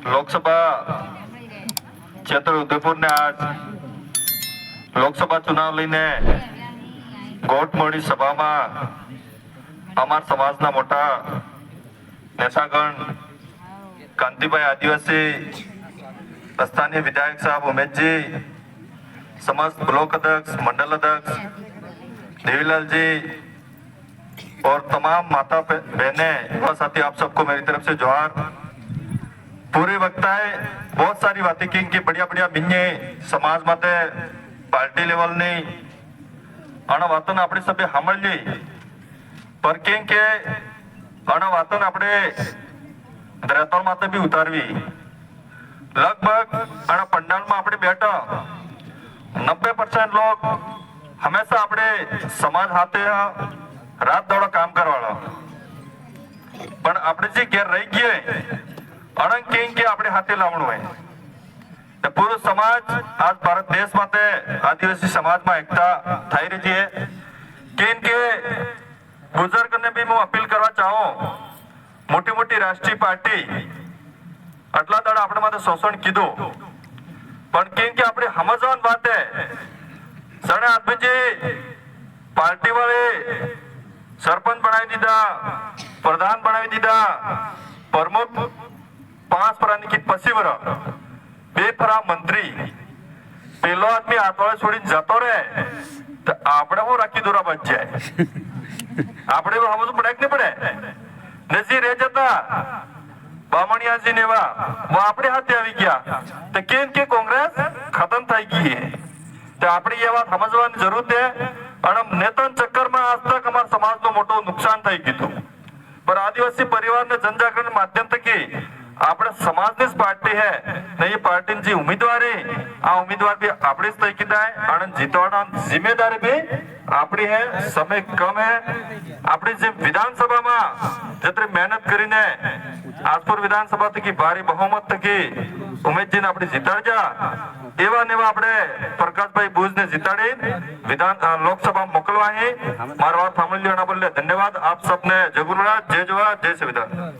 लोकसभा क्षेत्र उदयपुर ने आज लोकसभा चुनाव लईने गोटमोड़ी सभा में अमर समाजना मोटा नेतागण कांतिभाई आदिवासी स्थानीय विधायक साहब उमेश जी, समस्त ब्लॉक अध्यक्ष, मंडल अध्यक्ष देवीलाल जी और तमाम माता बहने युवा साथी, आप सबको मेरी तरफ से जोहार। पूरी वक्ताएं बहुत सारी बातें की बढ़िया बढ़िया बिन्ने समाज माते पार्टी लेवल नहीं आना वातन आपणे सभे सांभळली पर केम के आना वातन आपणे धरातल माते भी उतारवी। लगभग आना पंडाल में आपणे बैठा 90% लोग हमेशा अपने समाज हाथे रात दौड़ा काम करवाड़ा पण आपणे जे घेर रही गए अणंग केम के आपणे हाथे लावणो है तो पूरो समाज आज भारत देश माते आदिवासी समाज में एकता थाई रही है। केम के बुजुर्ग ने भी मैं अपील करवा चाहूं, मोटी मोटी राष्ट्रीय पार्टी आटला दाड़ा आपणे माटे शोषण कीधो पण केम के आपणे समजवानी बात है सणे आदमी जी पार्टी वाले सरपंच बनावी दीधा, प्रधान बनावी दीधा, प्रमुख 5 फरानी की 25 वर 2 फरा मंत्री पेलो आदमी हाथवाळे छोड़ी जतो रे तो आपणे वो राखी दूरा बच जाए आपणे समझ पड़े कि नहीं पड़े नजी रह जाता बामणिया जी नेवा वो आपणे हाथे आवी गया तो केम के कांग्रेस खत्म થઈ ગઈ है तो આપણે ये बात समझવાની જરૂર है। અને નેતન ચક્કરમાં આજ તક અમારા સમાજનું મોટું નુકસાન થઈ ગયું पर आदिवासी परिवार ने जनजागरण माध्यम थकी આપણે સમાજની જ પાર્ટી है ને એ પાર્ટીની જે ઉમેદવારી આ ઉમેદવાર भी આપણે જ થઈ કીધા है અને જીતવાના जिम्मेदारी भी આપણી है। समय कम है આપણી જે વિધાનસભામાં જતરી મહેનત કરીને આજપુર વિધાનસભા થકી ભારી બહુમત થકી ઉમેશજીને આપણે જીતાડ્યા એવા ને એવા આપણે પ્રકાશભાઈ ભુજને જીતાડી વિધાન લોકસભા મોકલવા અહીં મારો વાત સાંભળી લેવાના બદલે ધન્યવાદ। આપ સબને જય ગુરુરાજ, જય જવાહર, જય સંવિધાન।